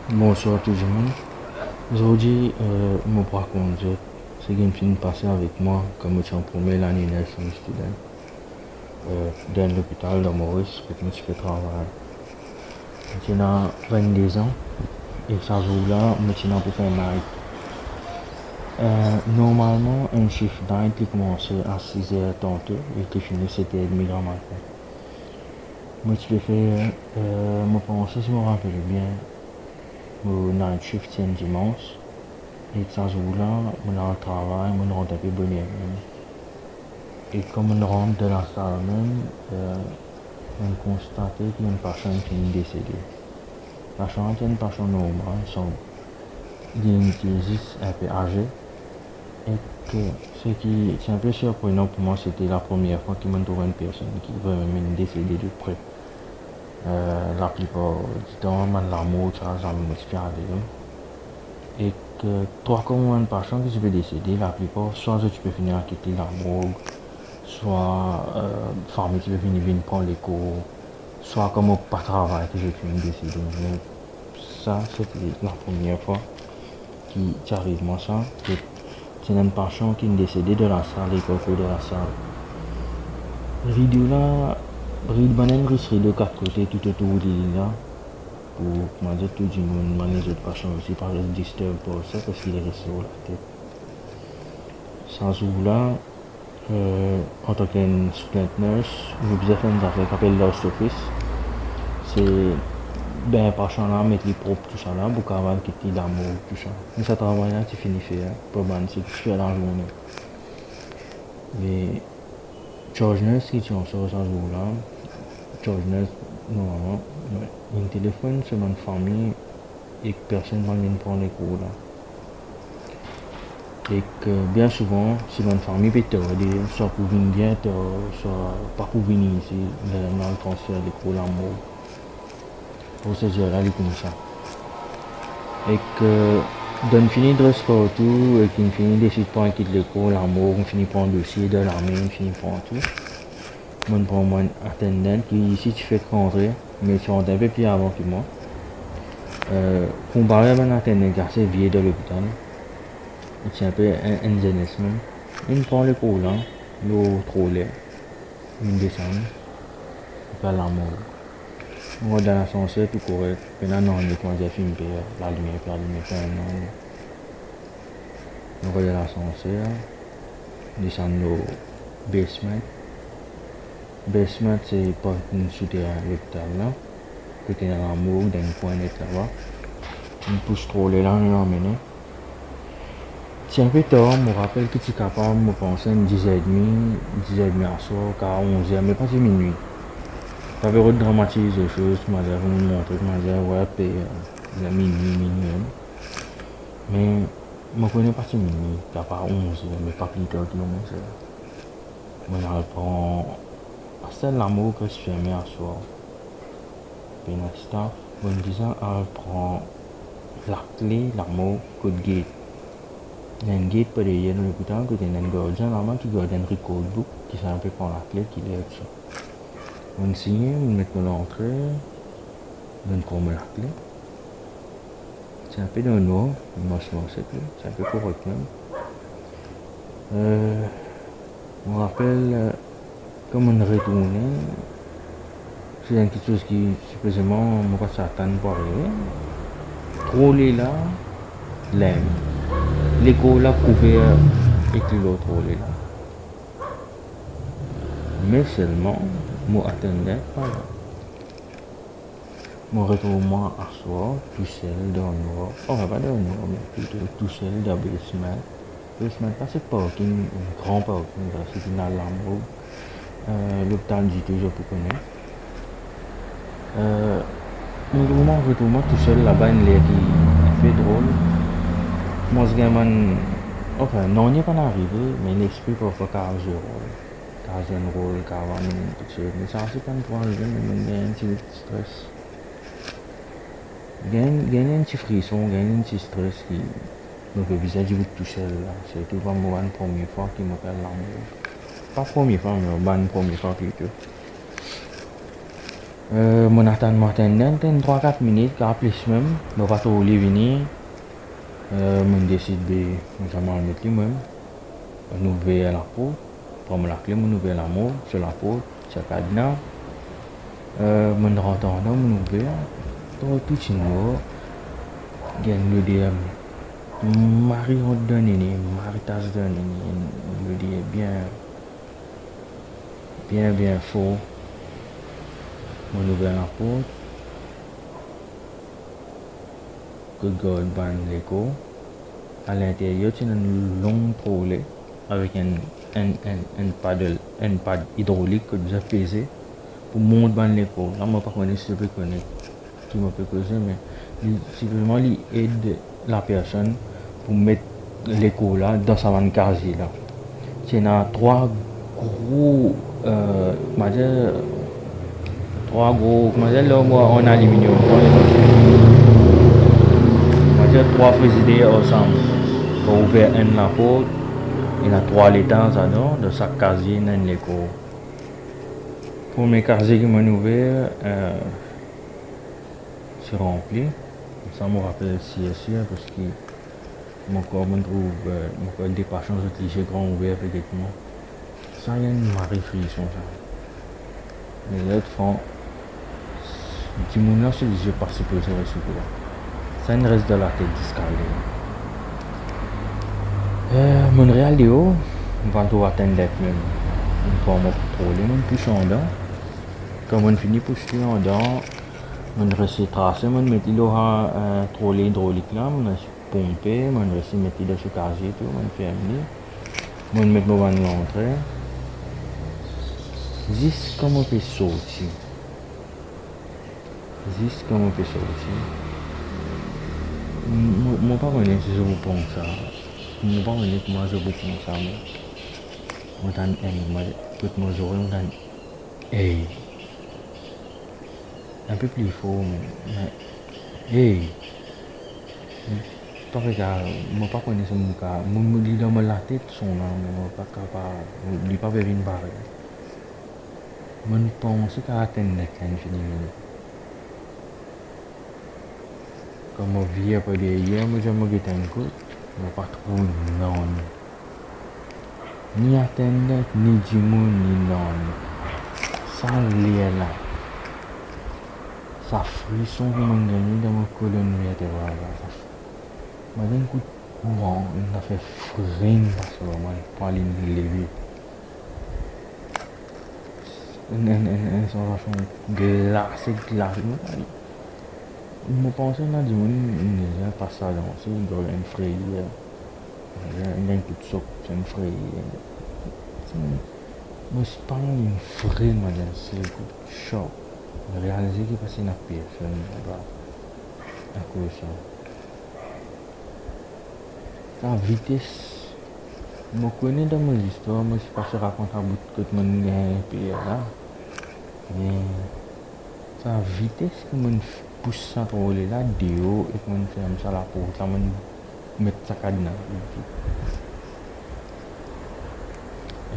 Bonsoir tout le monde. Aujourd'hui, je me raconte ce qui me finit passé avec moi comme je suis en première année de nursing student dans l'hôpital de Maurice, que je fais travail. J'ai 22 ans et ce jour-là, je suis pour faire night. Normalement, un shift night qui commence à 6h tantôt et qui finit à 7h30 grand matin. Moi, je fais, je pense, si je me rappelle bien, mon night shift c'est un dimanche. Et ce jour-là, on a un travail, on rentre un peu bonnet. Et comme on rentre dans la salle même, on constate qu'il y a une personne qui est décédée. La personne est une personne normale, qui est juste un peu âgée. Et que ce qui est un peu surprenant pour moi, c'était la première fois qu'il m'a trouvé une personne qui est vraiment décédée de près. La plupart du temps, la mort, ça n'a jamais été arrivé. Et que toi, comme une personne qui se peut décéder, la plupart, soit tu peux finir à quitter la morgue, soit famille qui peut venir prendre les cours, soit comme pas travail que je finis décider. Mais ça, c'était la première fois qui arrive moi ça. C'est une personne qui est décédée de la salle, et de la salle. Vidéo là, Ridbanen risque de quatre côtés tout autour de l'île pour moi dire tout le monde, les autres personnes aussi par le disturb pour ça parce qu'il est resté sur la tête. Sans jour-là, en tant qu'un student nurse, j'ai besoin faire une affaire qui s'appelle Lost Office. C'est ben personne là mettre les propres tout ça là pour qu'avant quitter l'amour tout ça. Mais ça travaille là, tu finis faire pour ban c'est que tu fais la journée. Mais charge nurse qui tient sur ce jour-là, charge nurse normalement, un téléphone sur ma famille et personne ne vient prendre les cours là. Et que bien souvent, si ma famille peut t'aider, soit pour venir bien, soit pas pour venir ici, dans le transfert des cours l'amour. Pour ce genre-là, il comme ça. Et que donne fini de partout, et qu'il finit décide pas quitter les cours l'amour, on finit par un dossier de l'armée, on finit par tout. Moi, je prends mon attendant qui ici tu fais rentrer, mais tu rentres un peu plus avant que moi. Comparé à mon attendant qui est assez vieux de l'hôpital, c'est un peu un jeunesse même. Il prend les cours là, l'eau trop laid, il descend, il fait l'amour. On va dans l'ascenseur tout correct, maintenant on est quand j'ai fini la lumière, fait un an. On va dans l'ascenseur, descend au basement. Basement c'est pas une souterrain à l'hôpital là, côté dans l'amour, dans une coin net là-bas. On pousse trop les là, on l'emmène. C'est un peu tard, je me rappelle que tu es capable, je pense, à 10h30, 10h30 à soir, car 11h, mais pas c'est minuit. J'avais redramatisé les choses, je m'avais montré, je m'avais ouais, puis la minuit. Mais je ne connais pas si minuit, car pas 11h, mais pas plus tard que 11h. Je reprends c'est l'amour que je fais à soir. Puis la staff, je me disais, elle prend la clé, l'amour, coup de gate. Il y a un gate pour derrière l'hôpital, il y a un gardien là-bas qui garde un record book qui s'est un peu prendre la clé qui est ça. On signe, on met l'entrée, on prend la clé. C'est un peu dans le noir, c'est un peu correct même. Je me rappelle, comme on retournait, c'est quelque chose qui supposément ne va pas s'attendre pour arriver. Trop là, l'aime. L'écho là couvert et que l'autre là. Mais seulement, je attendais pas là. Je retourne à soir, tout seul dans le noir. Enfin, pas dans le noir, mais plutôt tout seul dans le basement. Le basement, c'est parking, un grand parking, c'est une alarme. L'hôpital dit toujours pour connaître. Je retourne tout seul là-bas, une l'air qui fait drôle. Moi, ce gamin, enfin, non, il n'est pas arrivé, mais il explique parfois 15 euros. 15 euros, 40 minutes, mais ça, c'est pas une fois arrivé, mais il y a un petit stress. Il y a un petit frisson, il y a un petit stress qui me fait visage tout seul. C'est tout comme la première fois qu'il m'appelle l'amour. Pas première fois, mais la première fois plutôt. Mon attendement attendant 3-4 minutes, car plus même, je vais pas trop venir. Je décide de me mettre lui-même, nous ouvrir la porte, prendre la clé, nous ouvrir la mot sur la porte, sur le cadenas. Je rentre dans, je ouvrir, tout le petit mot, il y a une idée. Marie Rodonini, Marie Tasdonini, je dis bien fort. On ouvre la porte, que God ban l'écho. À l'intérieur, c'est une longue prolée avec un pad hydraulique que nous avons pesé pour monter ban l'écho. Là, je ne sais pas si je peux connaître qui me peut causer, mais simplement, il aide la personne pour mettre l'écho là dans sa vanne casier là. C'est trois gros, comment dire, là, en aluminium. Trois frigidaires ensemble. Pour ouvrir la porte, il y a 3 litres dans sa casier dans l'écho. Pour mes casiers qui m'ont ouvert, c'est rempli. Ça me rappelle si parce que mon corps me trouve, mon corps dépasse de cliché grand ouvert effectivement. Ça y a une marée frisson ça. Mais l'autre fond, du moment c'est que j'ai participé au service secours. Ça ne reste de la tête d'escalier. Mon réel de haut, on va tout atteindre même. On va me contrôler, on pousse en dedans. Quand on finit de pousser en dedans, on reste tracé, on met un trolley hydraulique là, on reste pompé, on reste mettre dans ce casier, on ferme. On met mon van l'entrée. Juste comme on peut sortir. Juste comme on peut sortir. Je ne sais pas si je vous prends ça. Je ne sais pas comment je vous prends ça. Je hey. Un peu plus fort, mais hey. Pas regarde, je ne sais pas connaître mon cas. Je me dis dans la tête son nom, je ne suis pas capable. Je ne pas vers une barre. Je pense qu'à atteindre l'infiniment. Comme je vis après hier, je me dis un coup, je ne pas trop non. Ni atteindre, ni du monde, ni non. Ça l'est là. Ça frisson que je gagne dans ma colonne vertébrale. Je me dis un coup de courant, il a fait freine parce que je pas lever. Une sensation glacée. Je pense que dans le monde, il y a un passage, il y a une frayeur. Il y a un coup de soc, c'est une frayeur. Moi, je parle d'une frayeur, c'est un coup de choc. Je réalise qu'il passe une personne à cause de ça. La vitesse, je connais dans mon histoire, je ne sais pas si je raconte à bout de tout le monde là. Mais la vitesse que je pousse ça pour aller là, dehors, et que je ferme ça la porte, là, je mets ça cadenas.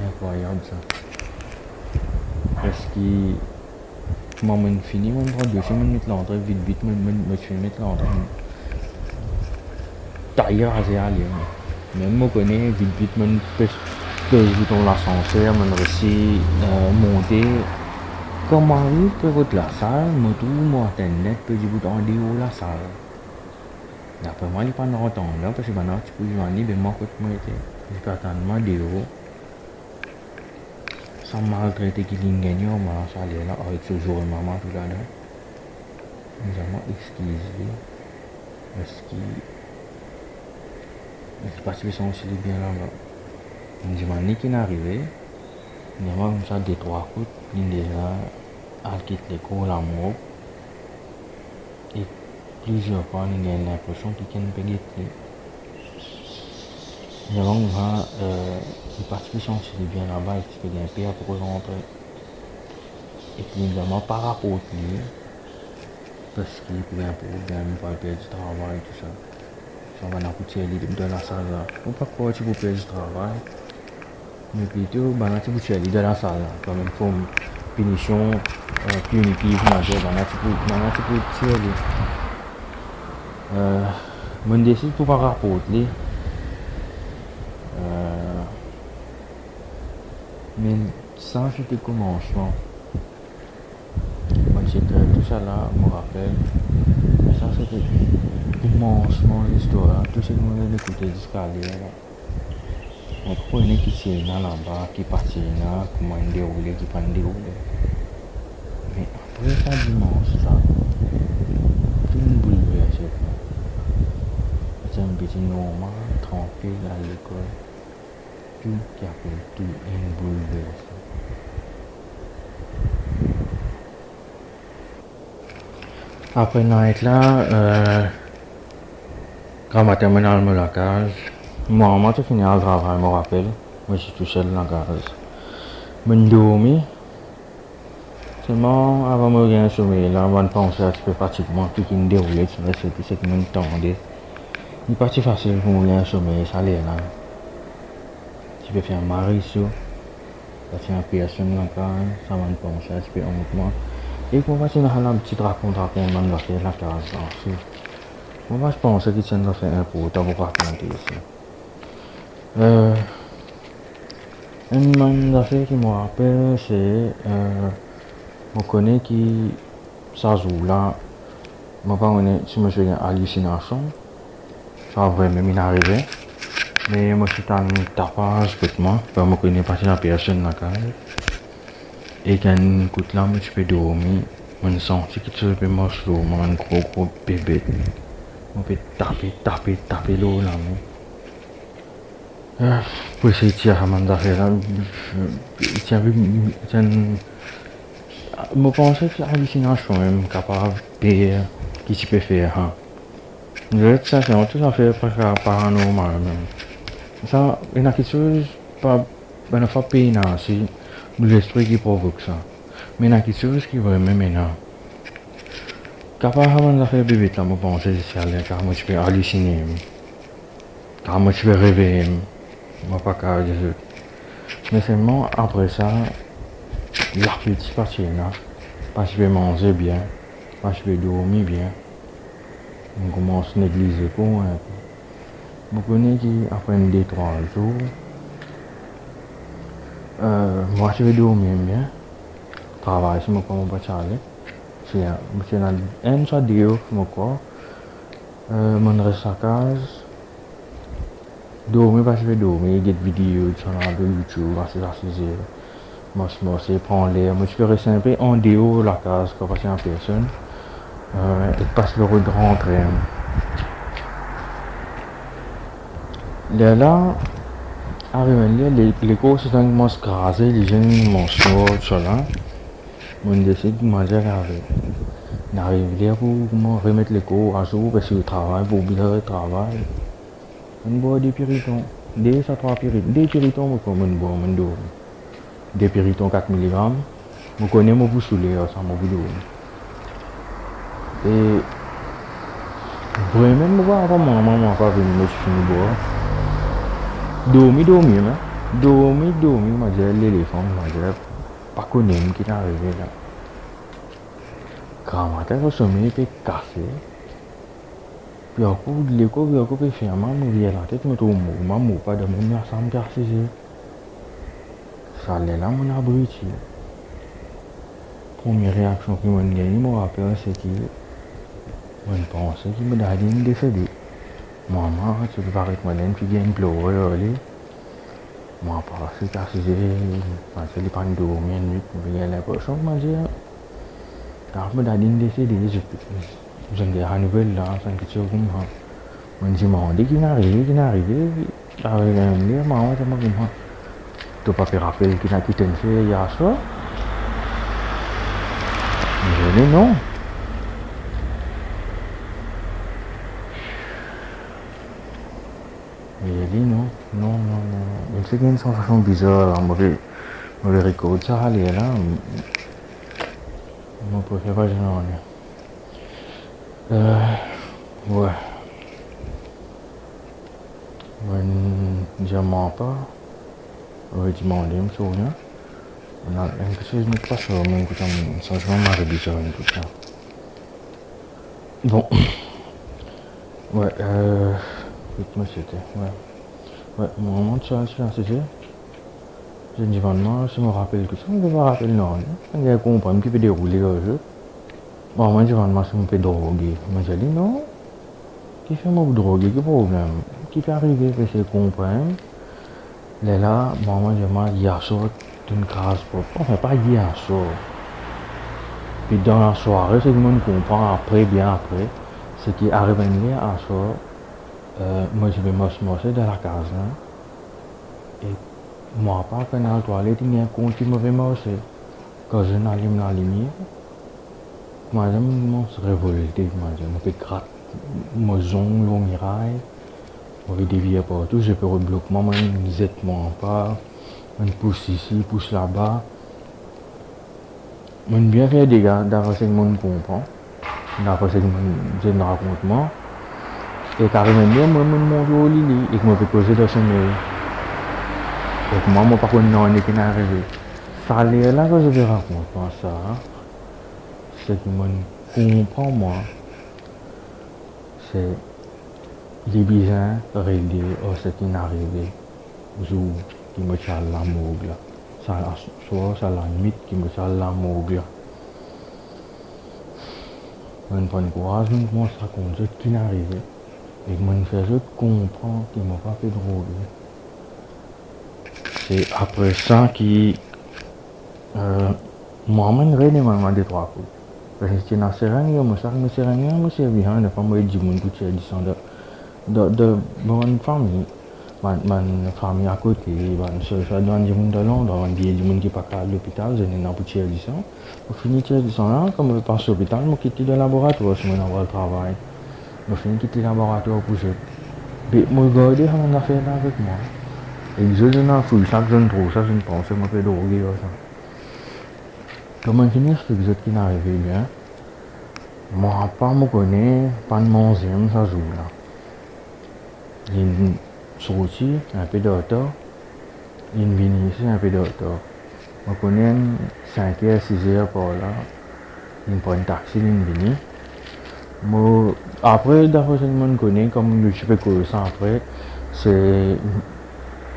Incroyable ça. Parce que quand je finis, je prends 2 semaines, je mets l'entrée, vite, je mets l'entrée. Taille rasé à l'air. Même je connais, vite, je pèse dans l'ascenseur, je réussis à monter. Quand j'arrive pour la salle, je trouve internet, je peux en dehors la salle. D'après moi, il n'y a pas de temps là, parce que maintenant, tu peux joindre, mais moi, quand je peux attendre dehors. Sans malgré qu'il y ait gagné, ça allait là, avec ce jour et maman tout là. Nous avons excusé, parce que les participations aussi bien là-bas. Nous avons ni qui est arrivé, nous avons comme ça 2-3 coups, nous déjà à quitter l'école, l'amour. Et plusieurs fois, nous avons l'impression qu'il y a une pédalité. Nous avons les participations aussi bien là-bas, et qui fait un peu pour rentrer. Et puis nous avons par rapport à lui, parce qu'il y a un problème, il va perdre du travail, tout ça. Ça va nous coûter de la salle là. Ou pas quoi, tu peux perdre du travail. Mais plutôt, tu peux perdre de la salle là. Quand même, punition punitive dans la petite tirer mon décide pour pas rapporter mais ça c'était le commencement moi c'était tout ça là me rappelle ça c'était le commencement de l'histoire tout ce que nous écouté jusqu'à là on prenait qui c'est là-bas qui partit là comment dérouler qui pas dérouler mais après ça dimanche ça tout le monde bouleversé c'est un petit normal trempé à l'école tout qui appelle tout un bouleversé après night là grand terminal me la case moi j'ai fini le travail je me rappelle moi je suis tout seul dans la case je dormi seulement avant de me gagner sommeil là avant de penser à ce que pratiquement tout qui me déroulait c'était ce que je m'entendais il est parti facile pour me gagner sommeil ça allait là tu peux faire un marisou parce qu'il y a personne dans la case ça va me penser à ce que moi et pour moi c'est un petit raconte dans la case moi je pense que c'est un fait important pour raconter ici une affaire qui me rappelle c'est on connaît qui ça joue là moi pas on si je fais une hallucination ça va vraiment m'arriver mais moi c'est un tapage pour moi parce que je connais pas la personne dans la case et quand écoute là je peux dormir on sent que tu peux marcher moi un gros bébé on peut taper l'eau là pour essayer de tirer à mon affaire là je pense que c'est hallucination même capable de qui tu peux faire hein ça c'est tout à fait paranormal même ça il y a quelque chose pas ben pas pénal c'est l'esprit qui provoque ça mais il y a quelque chose qui va même maintenant capable de faire bébé là je pense que c'est aller car moi je peux halluciner car moi je peux rêver moi pas car mais seulement après ça l'appétit parti là parce que je vais manger bien parce que je vais dormir bien on commence à négliger pour moi je connais qu'après 2-3 jours moi je vais dormir bien travail si je ne peux pas chaler c'est un soit Dieu je crois je reste à case dormir parce que je vais dormir des vidéos sur YouTube moi je prends l'air moi je peux rester un peu en dehors de la case quand il y a personne et passe le route de rentrer là arrivé les courses sont vraiment scrasées les gens mangent sur là on décide de manger avec n'arrive là pour remettre les cours à jour parce que le travail pour bien le travail on boit des pyritons 2 à 3 pyritons des pyritons comme on boit des pyritons 4 mg je connais mon bouche saoulé ça mon vidéo et vraiment je vois avant maman pas venir me finir boire dormir moi j'ai l'éléphant moi j'ai pas connu qui est arrivé là quand matin le sommeil est cassé puis à coup de l'écho puis à coup de faire maman me vient la tête me trouve maman pas de même ça me casse ça allait là mon abruti première réaction qui m'a gagné me rappelle c'est que je pense qu'il me dadine décédé maman tu peux paraître malin tu viens pleurer moi parce que parce que les pas dormir une nuit mais il y a l'impression que moi j'ai car me dadine décédé je me dis à nouvelle là c'est quelque chose comme ça moi je me dis qu'il n'arrive avec un lien maman ça m'a dit tu pas fait rappel qu'il a quitté hier soir je dis non mais il dit non c'est une sensation bizarre mauvais record ça allait là mon préféré pas général ouais je mens pas je demande me souviens Quelque chose n'est pas sûr, mais écoute, ça je vais m'arrêter sur une toute ça. Bon, ouais, écoute-moi, c'était, ouais, mon moment de chance, c'était, je dis vraiment, je me rappelle que ça, je me rappelle non, il y a un comprendre qui peut dérouler le jeu. Bon, moi, je dis vraiment, je me fais droguer. Moi, je dis non, qui fait mon droguer, quel problème, qui peut arriver, que c'est comprendre. Là, moi, je m'en dis à ça, d'une grâce propre, enfin, pas hier soir. Puis dans la soirée, ce que je comprend après, bien après, ce qui arrive à soir, moi je vais m'osmoser dans la case. Hein, et moi, pas quand dans la toilette, il y a un compte qui me fait m'osser. Quand je n'allume la lumière, moi je me révolté, moi je me fais gratte, me zongle au mirail, je vais dévier partout, je peux rebloquer, moi je zette mon pas, je pousse ici, pousse là-bas. Je bien fait des gars, d'après ce que je comprends, d'après ce que je me raconte moi. Et carrément bien, moi, je monte au lit et je me fais poser dans son œil. Et moi, par contre, non, on est arrivé. Ça allait là que je vais raconter ça. Hein. Ce qui me comprend, moi, c'est les besoins réglés ou ce qui n'est arrivé. Jour qui me tient l'amour. Ça, soit ça la limite qui me tient l'amour. Je prends le courage, je commence à raconter ce qui n'est arrivé. Et je me fais juste comprendre qu'il ne m'a pas fait droguer. C'est après ça qui m'emmènerait des trois coups. Parce que c'est dans Sérène, je suis bien, une femme qui dit de bonne famille. Ma famille à côté, je dois dire de Londres, on dit qui pas à l'hôpital, je n'ai pas pu tirer du sang. Au final, tirer du sang là, comme je passe à l'hôpital, je quitte le laboratoire, je m'en vais au travail. Je finis quitter le laboratoire pour je. Mais je regarde mon affaire là avec moi. Et je donne un fou, chaque jeune trouve ça, je ne pense, je me fais droguer ça. Comment finir ce que qui n'arrive bien? Moi, pas me connaît, pas de mon ça joue là. Il y a une sortie, un peu d'auteur. Il y a une venue ici, un peu d'auteur. Je connais 5h, 6h par là. Il prend un taxi, il vient. Moi, après, d'après ce que je connais, comme je fais que ça après, c'est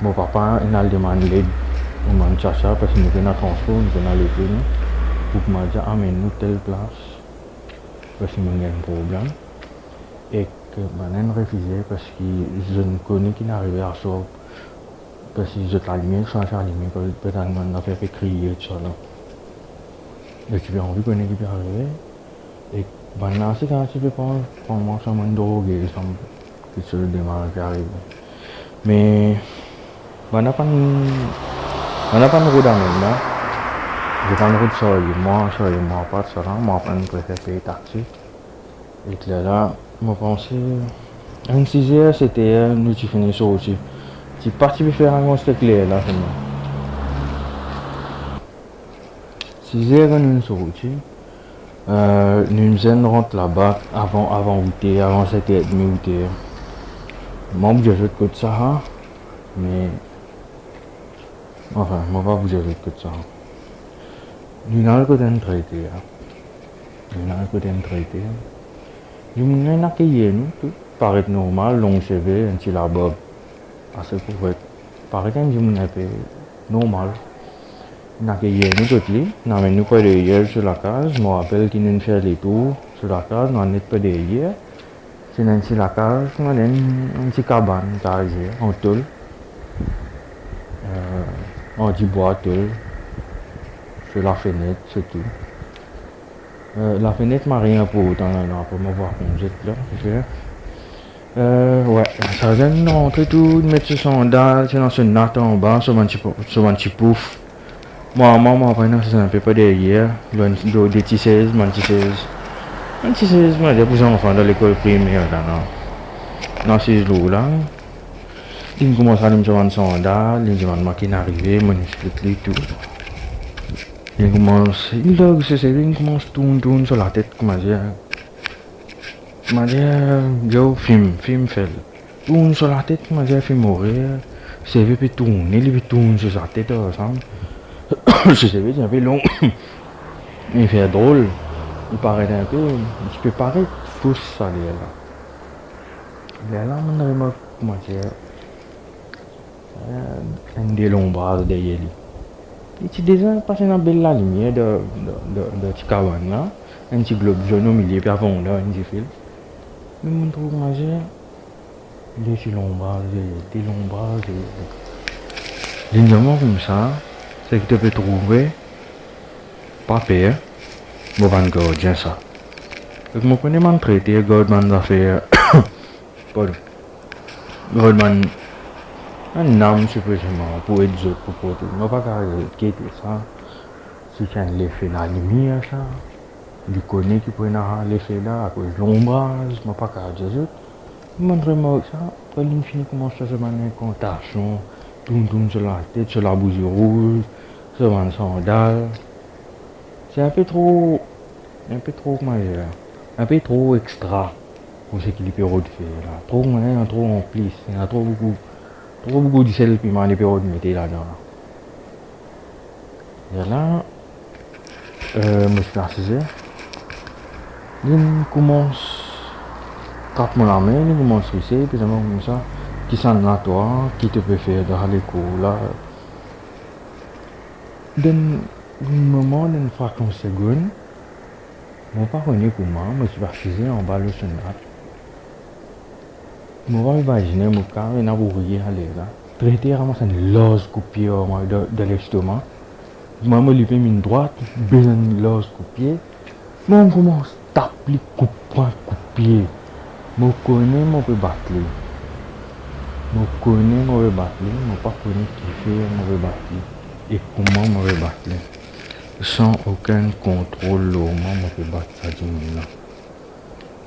mon papa, il a demandé l'aide. Il m'a cherché parce qu'il nous fait un transport, il nous fait un l'été. Pour que je dise, amène-nous telle place. Parce qu'il y a un problème. Et que je refusé parce que je ne connais qui n'arrivait à ça. Parce que je t'allume, sans faire allumer, peut-être que je fait crier tout ça. Et tu as envie qu'on ait qui peut arriver. Et maintenant, c'est quand tu peux prendre moi, ça m'a drogué, ça me fait le démarrage qui arrive. Mais, on n'a pas de route à même. Je prends le route sur moi, pas de ça, moi, je préfère payer taxi. Et là, je pensais, à une 6h, c'était, nous, tu finis ça aussi. Tu es parti pour faire un constat clair, là, c'est moi. 6h, nous sommes sortis. Nous rentre là-bas avant 8h, avant 7h30, 8h. Moi, je vais de ça, mais. Enfin, moi, pas bouger de ça. Nous n'avons pas de traité. Nous n'avons pas de nous, paraît normal, long cheveux, un petit là-bas. Assez pour être. Paraît que nous n'avons pas normal. Nous avons nous toutes les. Nous avons nous pas de hier sur la case. Je me rappelle qu'il nous fait les tours sur la case. Nous n'avons pas de hier. C'est dans la case. Nous avons une petite cabane carrée en tôle. On dit bois tôle. Sur la fenêtre, c'est tout. La fenêtre m'a rien pour autant là, pour me voir qu'on jette là. Ouais, ça vient d'entrer tout, de mettre ce sandal, c'est dans ce nat en bas, sur un petit pouf. Moi, c'est un peu pas derrière, des tisseuses, mon tisseuse, moi, j'ai besoin d'enfants dans l'école primaire là, non. Dans ces jours-là, il commence à me faire un sandal, il demande ma qui est arrivé, mon explique tout. Il commence à tourner sur la tête, comment dire. Yo, film fait. Tourne sur la tête, comment dire, film mourir. C'est vu, puis tourner sur sa tête ensemble. Je sais pas, c'est un peu long. Il fait drôle. Il paraît un peu. Il peut paraître fou ça, là. Là, on a comment dire, un des longs bras derrière lui. Il était déjà passé dans la lumière de Tikawan là. Un petit globe jaune au milieu, puis avant là, un petit fil. Mais mon truc, moi, j'ai des longs bras, des longs bras. Généralement comme ça, c'est que tu peux trouver pas pire, mon van gardien ça. Donc moi connais mon traité, Goldman a fait, pardon, Goldman un âme supposément pour être autres pour porter. Moi pas quitter ça, si tu as l'effet dans la lumière ça, il connaît qu'il peut avoir l'effet là à cause de l'ombrage, moi pas dire ça. Montre-moi ça, quand il finit commence à se mettre une contation. Tourne sur la tête, sur la bougie rouge, sur un sandal. C'est un peu trop, comment dire, un peu trop extra pour ce qu'il est de faire là. Trop moyen, trop rempli, il y a trop beaucoup de sel puis les périodes de mettre là-dedans. Et là, je suis assisé. Il commence, tape mon main, il commence à risser, puis comme ça. Qui s'en a toi, qui te peut faire dans les cours là. D'un moment, d'une fraction de seconde, je pas connu comment, je suis parti en bas le sonate. Je vais imaginer, je vais ouvrir là. Traiter vraiment une lose coupée de l'estomac. Je me lever une droite, besoin de lose coupée. Je commence à taper, couper. Je connais, je peux battre. Je connais mon battre, je pas connais qui fait mon battre et comment mon battre. Sans aucun contrôle, je peux battre ça du monde.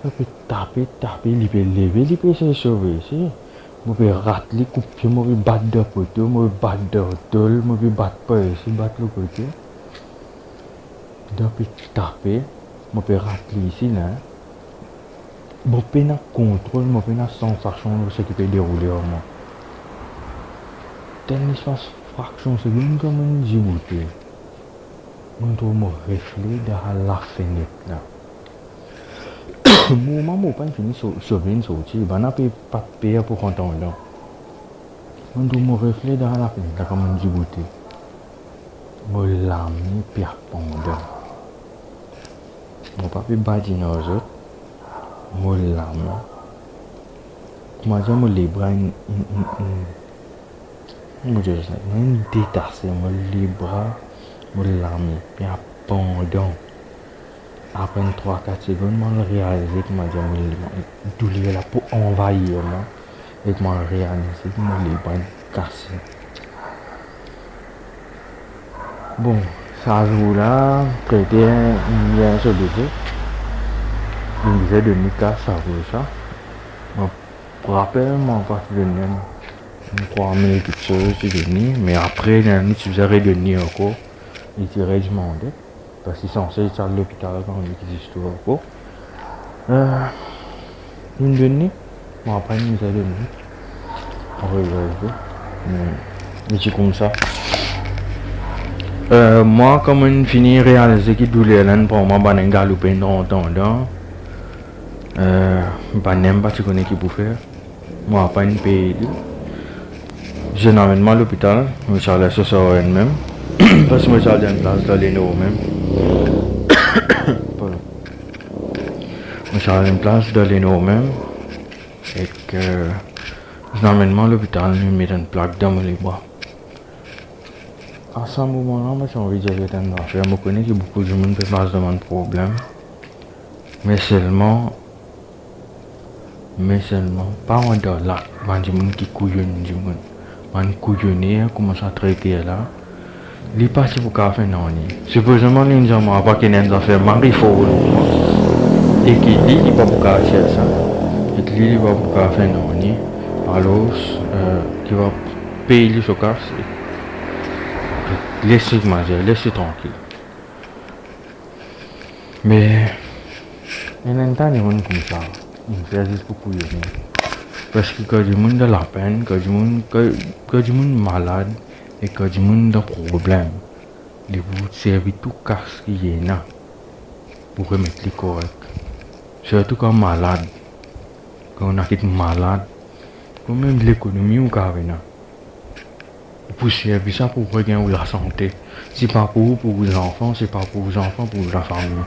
Ça peut taper, il peut lever, il peut se sauver. Je peux rater, couper, je peux battre de poteau, je peux battre de tôle, je peux battre pas ici, battre le côté. Je peux taper, je peux rater ici là. Je peux pas contrôle, je peux pas sensation de ce qui peut dérouler en moi. Tel espace fraction de seconde comme une djibouté. On doit me refléter dans la fenêtre là. Moi, je pas fini sauver une sortie. Je n'ai pas de paix pour entendre là. On doit me refléter dans la fenêtre là comme une djibouté. Je l'amène pierre pendant. Je pas pu battre nos autres. Je l'amène. Comment dire, je les bras je détaché les bras, l'ami, puis pendant. Après 3-4 secondes, je réalisé que je douleur là pour envahir moi. Et je réalisé que les bras cassés. Bon, ça joue là, traité bien solution. Il disait de Nika, ça vaut ça. Je rappelle, moi, pas de même. 3 minutes de chose, c'est fini. Mais après, il y a une petite réunion encore. Il tirait du monde. Parce qu'ils sont censés être à l'hôpital quand on existe encore. Une demi. Bon, après, une demi. On va regarder. Mais c'est comme ça. Moi, comme on finit réaliser qu'il douleur là, pour moi, je vais galoper dans le temps. Je n'aime pas ce qu'on est qui pour faire. Moi, pas une pays. Généralement à l'hôpital, je suis allé sur ça même. Parce que je suis allé en place dans les nouveaux même. Je suis allé en place dans les nouveaux même. Et que généralement à l'hôpital, je mets une plaque dans les bras. À ce moment-là, j'ai envie de dire que je connais que beaucoup de monde peut pas se demander de problème. Mais seulement, pas en dollar, il y a des gens qui couillonnent du monde. Man couillonné, commence à traiter là. Il passe pour faire non. Supposément, les gens n'ont pas qu'il y a des affaires, il faut. Et qui dit qu'il va pour faire ça. Et qui dit qu'il va pour faire non. Alors, qui va payer ce cas. Laissez tranquille. Mais, il y a un temps, il y a comme ça. Il fait juste pour couillonner. Parce que quand du monde a la peine, quand du monde malade et quand du monde a problème, les vous servir tout casse qui est là pour remettre les corrects. Surtout quand malade, quand on a été malade, quand même l'économie ou carrément. Pour servir ça pour regagner la santé. C'est pas pour vos enfants, c'est pas pour vos enfants, pour la famille.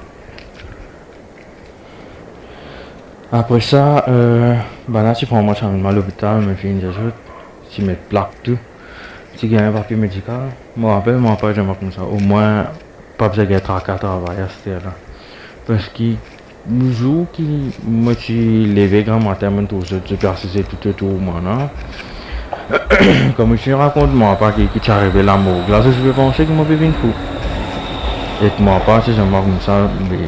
Après ça, là, si vraiment ça me à l'hôpital, me fait une chose, si mettre plaque tout, si il y a un papier médical, moi après, j'aimerais comme ça. Au moins, pas besoin d'être à travail à ce là. Parce que, le jour qui me suis levé grand matin, je persistais tout autour de moi, non? Comme je raconte, moi, pas qui est arrivé l'amour. Là, je vais penser que moi, je vais une fou. Et moi, pas, si j'aimerais comme ça, mais.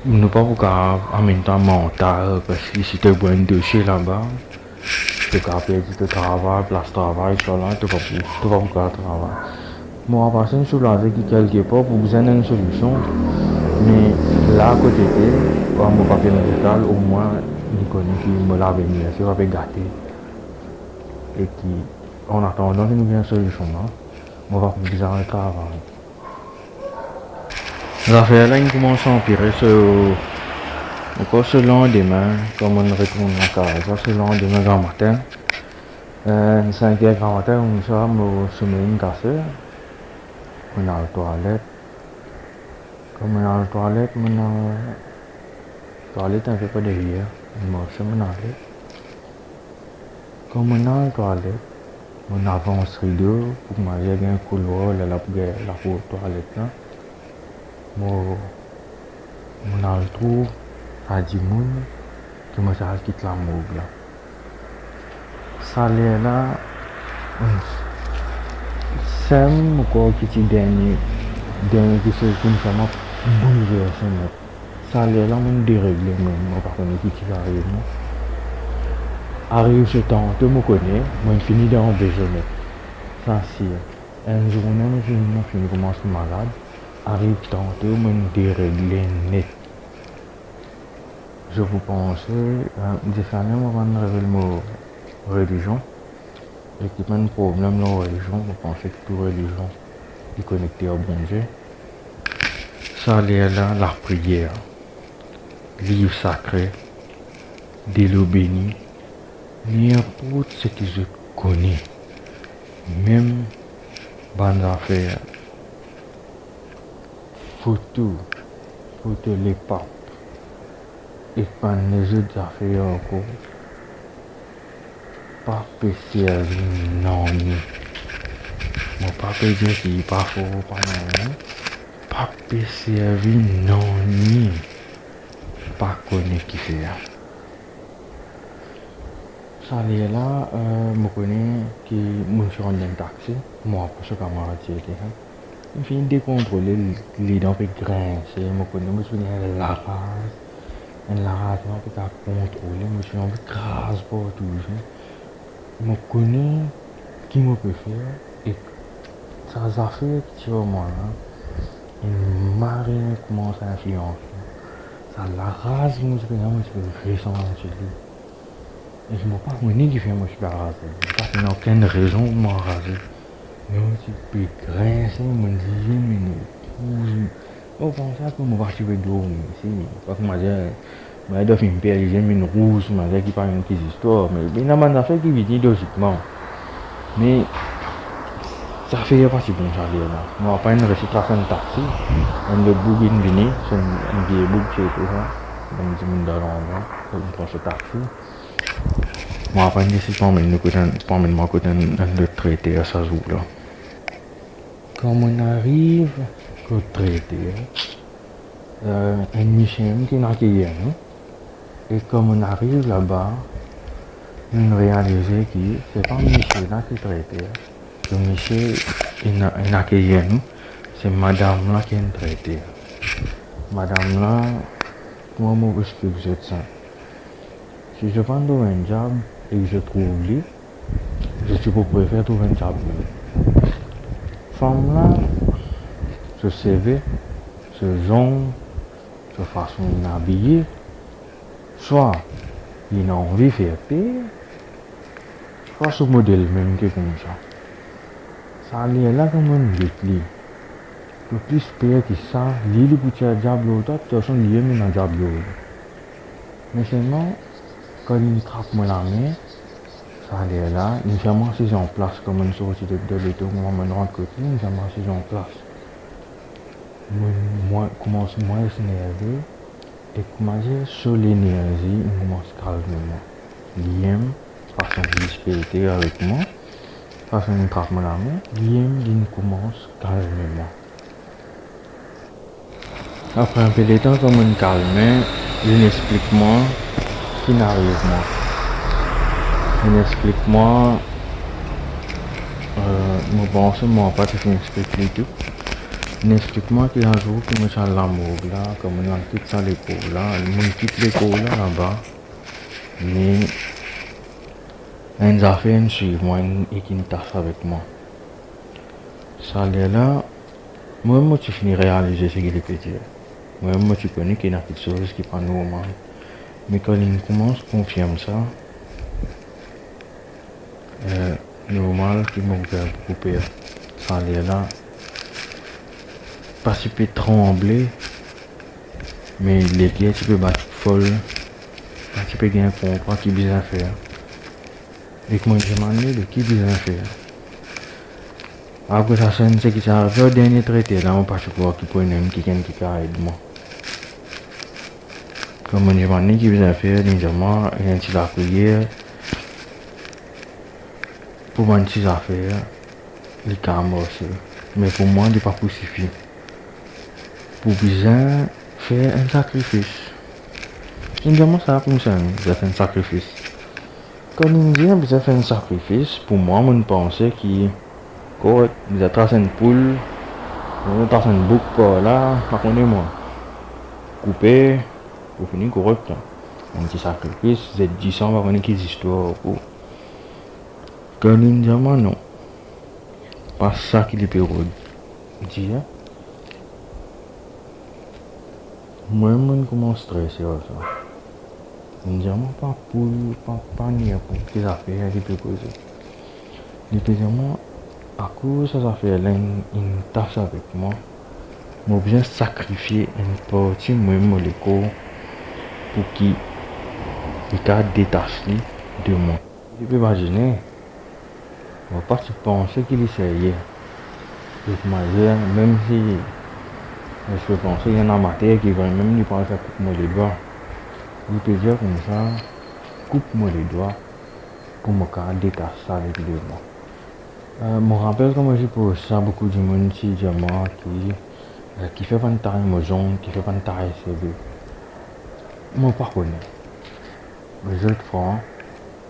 Ne pas vous en même temps mental parce que si tu as un dossier là-bas, tu as perdu le travail, place de travail, tu vas pas vous travail. Moi, par exemple, je suis qui quelque part pour vous donner une solution, mais là, à côté de mon papier médical, au moins, il connaît qui me l'a venu, il va gâter. Et qui, en attendant, il nous vient une solution, on va vous dire un travail. L'affaire là, il commence à empirer encore ce lendemain, comme on retourne en casa, ce lendemain grand matin, 5h grand matin, on sort, on se met une cassée, on a la toilette. Comme on a la toilette, on a la toilette un peu pas derrière, on marche, on a la Comme on a la toilette, on avance rideau, pour manger un couloir, là, la toilette là. On a le trou à 10 moun qui me charge quitte la morgue là. Ça l'air là, c'est encore qui dernier qui se complètement bouleversé. Ça l'air là, on déréglé même, par contre qui arrive. Arrive ce temps, tout me connaît, moi je finis dans un déjeuner. Ça c'est un jour, on finit commence malade. Arrive tantôt, moi je déréglé net. Je vous pense, des années, avant de révéler ma religion, et qu'il y a un problème dans la religion, vous pensez que toute religion est connectée au bon Dieu. Ça, c'est là, la prière, livre sacré, de l'eau bénie, n'importe ce que je connais, même bonnes affaires, photo les papes. Et pas les autres affaires encore. Pas servir non. Mon papa dit qu'il n'est pas fort, pas non. Pas servir non. Pas connaître qui fait. Ça est là, je connais que je suis en taxi. Moi, parce que je suis je finis de contrôler les dents qui grincent. Je connais, je suis la race. Et la race, je peux contrôler, je suis un peu grâce pour tout. Je connais qui me peut faire. Et ça a fait que moi, une marée commence à influencer. Ça la race, je peux ressentir sur lui. Et je ne sais pas qui fait moi je suis rasé. Il n'y a aucune raison pour me raser. Mais je peux grincer, je me dis, on pense que je vais partir dormir ici. Parce que je dois faire une paire de gemmes rouges, je qui parle une petite histoire. Mais il y a des affaires qui viennent logiquement. Mais ça fait pas si bon ça là. Moi, pas une récitation de taxi. On a bouge une venue, c'est un vieil bouge chez tout ça. Donc, je me donne on prend ce taxi. Moi, après, je suis pas un traité à ce jour-là. Quand on arrive au traité, un Michel qui n'a qu'à et comme on arrive là-bas, on réalise que c'est pas Michel là qui traité. Le Michel, il n'a qu'à c'est madame là qui est traité. Madame là, moi, je explique ça. Si je prends un job et que je trouve lui, je suis pour préférer trouver un job. Femme là, ce CV, ce genre, ce façon d'habiller, soit il a envie de faire pire, soit ce modèle même qui est comme ça. Ça allait là comme un déclic. Le plus pire que ça, l'île où tu as diablo, toi, tu as son lieu, mais dans diablo. Mais seulement, quand il trappe moi la main, ça allait là, il s'est massé en place, comme une sortie de l'étau, moi, je me rends compte, il s'est massé en place. Moi, commence moi à s'énerver, et commence sur l'énergie, il commence calmement. L'IM, façon de discuter avec moi, façon de trappe moi la main, l'IM, il commence calmement. Après un peu de temps, comme on calme, il explique moi qui n'arrive moi. Il explique moi, je pense moi pas que je m'explique tout. Il explique moi qu'il y a un jour que je suis à l'amour là, comme on a tout ça l'école là, je quitte l'école là-bas, mais un affaire me suit moi et qui me tasse avec moi. Ça allait là, moi tu finis de réaliser ce qu'il est petit. Moi tu connais qu'il y a quelque chose qui n'est pas normal. Mais quand il commence à confirmer ça, normal qu'il m'a fait beaucoup peur. Ça allait là, pas si peu trembler, mais les pieds tu peux battre folle, pas si peu bien comprendre qui besoin faire. Et que moi je demandé de qui besoin faire. Après ça, c'est qui ça arrive au dernier traité là, on pas croire qu'il peut même qui aide moi. Comme je demandé qui besoin faire, évidemment, il y a un petit la prière. Pour moi, une petite affaire, il calme aussi. Mais pour moi, il n'est pas possible. Pour besoin faire un sacrifice. Évidemment, ça pour ça, j'ai fait un sacrifice. Quand on dit que j'ai fait un sacrifice, pour moi, je pensais que quand j'ai tracé une poule, j'ai tracé une boucle par là, par contre, moi, coupé, pour finir correct. Un petit sacrifice, j'ai dit ça, on va connaître des histoires. Quand on dit non, pas ça qu'il est pire. Dire, moi, je commence à stresser ça. Évidemment, pas pour, pas ni pour des affaires qui peuvent causer. Évidemment, à cause de ces affaires-là, une tâche avec moi, je suis obligé de sacrifier une partie de mon école pour qu'il détache de moi. Tu peux imaginer, je ne vais pas penser qu'il essayait. Même si je peux penser qu'il y a un amateur qui va même lui penser à couper moi les doigts. Il peut dire comme ça, coupe-moi les doigts pour me détacher ça avec les doigts. Je me rappelle quand j'ai posé ça, beaucoup de monde qui fait pas de taille mojon, qui fait pas de taille CV. Moi, pas connais. Les autres fois,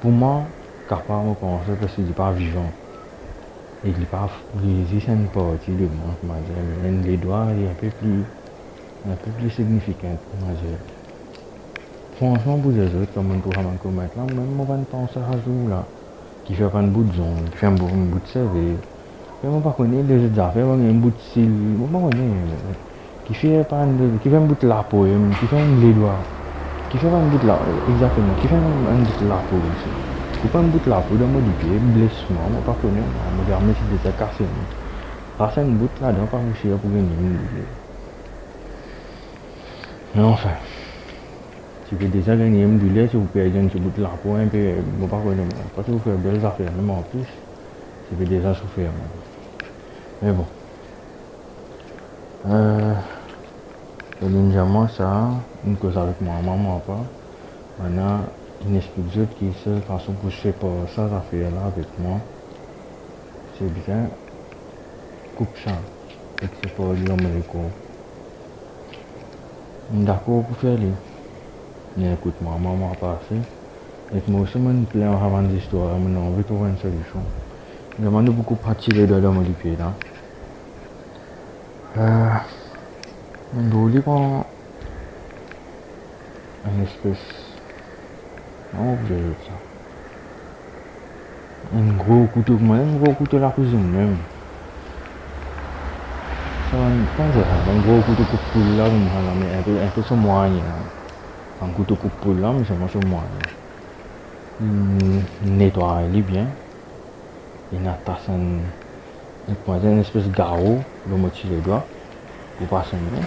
pour moi, capable de penser parce qu'il n'est pas vivant. Et il n'est pas c'est une partie de moi, mais les doigts, il est un peu plus significant. Franchement, pour les autres, comme on pourra m'en commettre là, même on va penser à ce jour là, qui fait pas un bout de zone, qui fait un bout de CV. Je ne connais pas les autres affaires, un bout de cils, je ne connais qui fait un bout de la peau, qui fait un les doigts, qui fait un bout de la exactement, qui fait un bout de la peau aussi. Qui fait un bout de la peau dans mon pied, blessement, je ne connais pas, je me dis que c'est cassé. Passer un bout là-dedans, pas réussir pour gagner une idée. Mais enfin. Si vous déjà gagné un douleur, si vous perdez un petit bout de la peau, un peu, je ne sais pas quoi, parce que vous faites belles affaires, même en plus, si vous déjà souffert. Mais bon. Le ninja, ça, une cause avec moi, maman, pas. Maintenant, une explique qui est la façon pour se faire ça, affaire-là avec moi. C'est bien, coupe ça, et que c'est pas lui, on me le coupe. D'accord pour faire lui. Mais écoute, maman a passé. Et moi aussi, je me plains avant l'histoire, je n'ai envie de trouver une solution. Je demande beaucoup de partir les doigts dans mon pied là. Je voulais prendre une espèce. Non, vous avez ça. Un gros couteau, un gros couteau de la cuisine même. Ça va, comment dire, un gros couteau de poule là, mais un peu sur moyen. Un couteau de poule là, mais c'est moi sur moyen. Nettoyer bien. Il y a Et puis, j'ai une espèce de garrot, le moitié les doigts, pour passer mieux.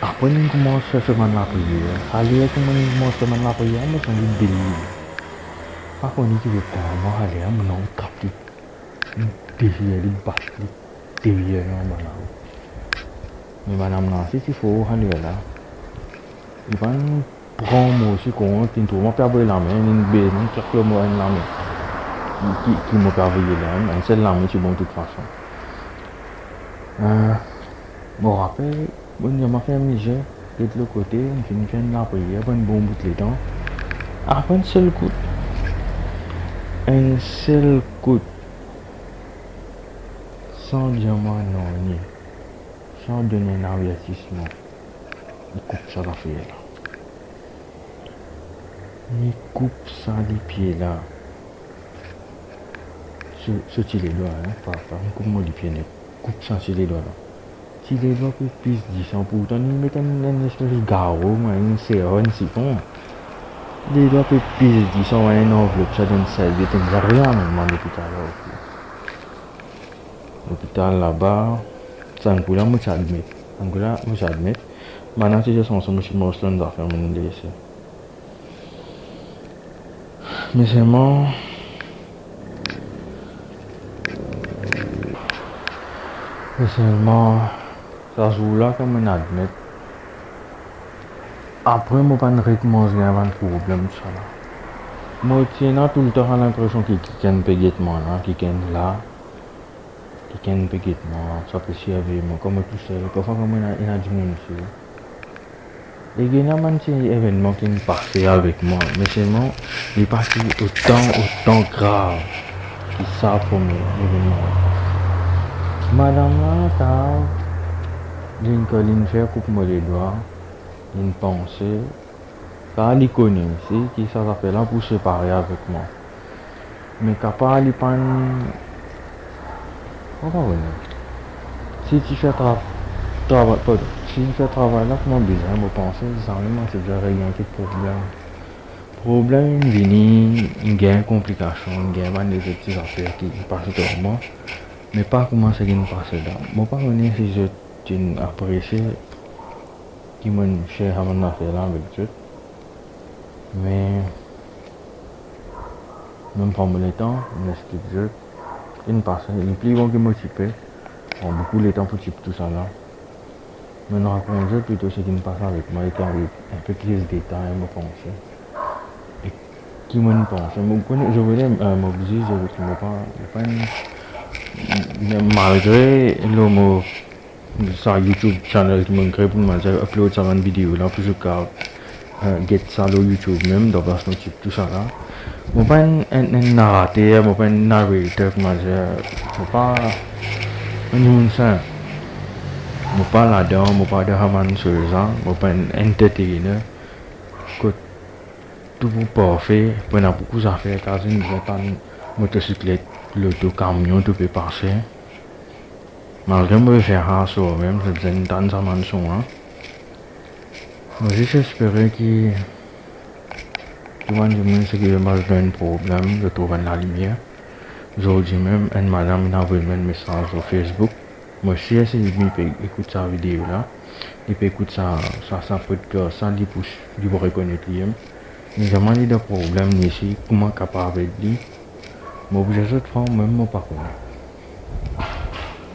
Après, on commence à faire la prière. Allez, comment on commence à faire la prière, mais c'est un délire. Par contre, il veut comment aller, on a capté. Derrière, il bat, derrière, on va là. Mais madame, là, il faut aller là. Il va prendre moi aussi, quand on tient tout, on peut avoir la main, une baie, on claque le mot à la main. Qui m'a pas envoyé là, mais c'est la main, c'est bon de toute façon. Bon, rappel, bon, il m'a fait un Niger, de l'autre côté, on fait la prière, un bon bout de temps. Après, un seul coup, sans dire moi non, ni, sans donner un avertissement, il coupe ça la fille là. Il coupe ça les pieds là. Sur les doigts, hein, pas coupe-moi les pieds net. Coupe ça sur les doigts là. Si les doigts peuvent plus 10 ans, pourtant, ils mettent un espèce de garrot, une serre, un siphon. Les doigts peuvent plus 10 ans, une enveloppe, ça donne ça, il n'y a rien même à l'hôpital là. L'hôpital là-bas, c'est un coup là, moi j'admets. Un coup là, moi j'admets. Maintenant, c'est juste ensemble, je suis mort sur une affaire, je me laisse. Mais c'est moi. Mais seulement, ça joue là comme on admet. Après, moi, pas de recommence, il y a un problème, ça là. Moi, tiens, tout le temps, j'ai l'impression qu'il y a un péguettement là, qu'il y a là, qu'il y a un péguettement, ça peut s'y avoir, moi, comme tout seul, parfois, comme il y a du monde ici. Et il y a un petit événement qui est passé avec moi, mais seulement, il est passé autant grave, qu'il ça pour moi, l'événement. Madame là, t'as une colline fait, coupe-moi les doigts, une pensée, car elle connaît aussi, qui ça s'appelle là pour se séparer avec moi. Mais capable, il pas comment venir. Si tu fais travail, si tu fais travail là, comment besoin de penser, ça vraiment c'est déjà rien qui problème. Problème, il y a une complication, il y a des petites affaires qui passent sur moi. Mais pas comment c'est qui me passe là. Moi, pas connais si je apprécie qui m'a fait à mon affaire là avec Dieu. Mais, même prendre le temps, mais ce que Dieu, il me passe, il est plus bon que m'occuper. Prend beaucoup de temps pour tout ça là. Mais je raconte Dieu plutôt ce qui me passe avec moi, et qui arrive un peu plus de détails, me penser. Et qui me pense. Je voulais m'obliger, je ne pas malgré le sa YouTube channel qui m'a créé pour me dire upload ça une vidéo là pour que get ça sur YouTube même dans version type tout ça là. Moi pas un narrateur, moi pas un narrateur comment dire, moi pas un ça. Moi pas là-dedans, moi pas de Haman sur ça, moi pas un entertainer. Que tout pour parfait, on a beaucoup d'affaires car une motocyclette, l'auto camion tout peut passer. Malgré moi faire ça même, je faisais une danse à manson. Moi j'espérais que tout le monde sait que je marche dans un problème, je trouve la lumière. Aujourd'hui même, une madame m'a envoyé un message sur Facebook. Moi si elle peut écouter sa vidéo là, il peut écouter ça podcast, ça il va reconnaître lui. Mais j'ai demandé des problèmes ici, comment capable de lui. Mais obligé de faire, moi pas connaître.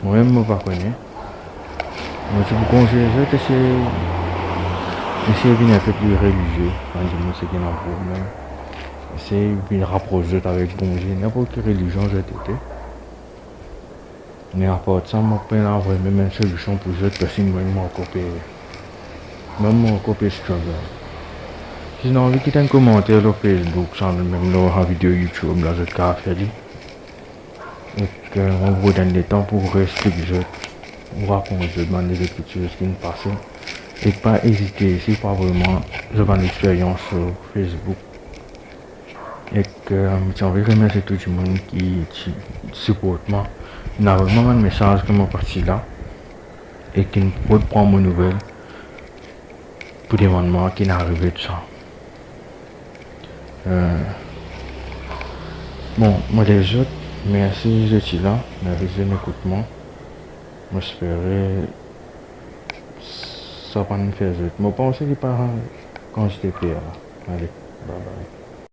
Moi-même, je ne connais pas. Moi, je vous conseille que c'est bien un peu plus religieux. Quand je me sais qu'il y a un problème. C'est bien rapproché avec bon Dieu. N'importe quelle religion, je t'ai. Mais à part ça, je peux avoir même une solution pour les autres personnes, même mon copie. Même mon copie struggle. Si vous avez envie de quitter un commentaire sur Facebook, même dans la vidéo YouTube, là, je vais faire. Et qu'on vous donne le temps pour rester on raconte des choses qui me passent. Et pas hésiter, c'est pas vraiment une expérience sur Facebook. Et que j'ai envie de remercier tout le monde qui supporte moi. Il y a vraiment un message qui m'a parti là. Et qui me prend mon nouvelle. Pour demander moi qui n'est arrivé de ça. Bon, moi les autres. Merci, je suis là. Merci de l'écoutement. J'espère ça va nous faire. Je pense que les parents, quand j'étais père. Allez, bye bye.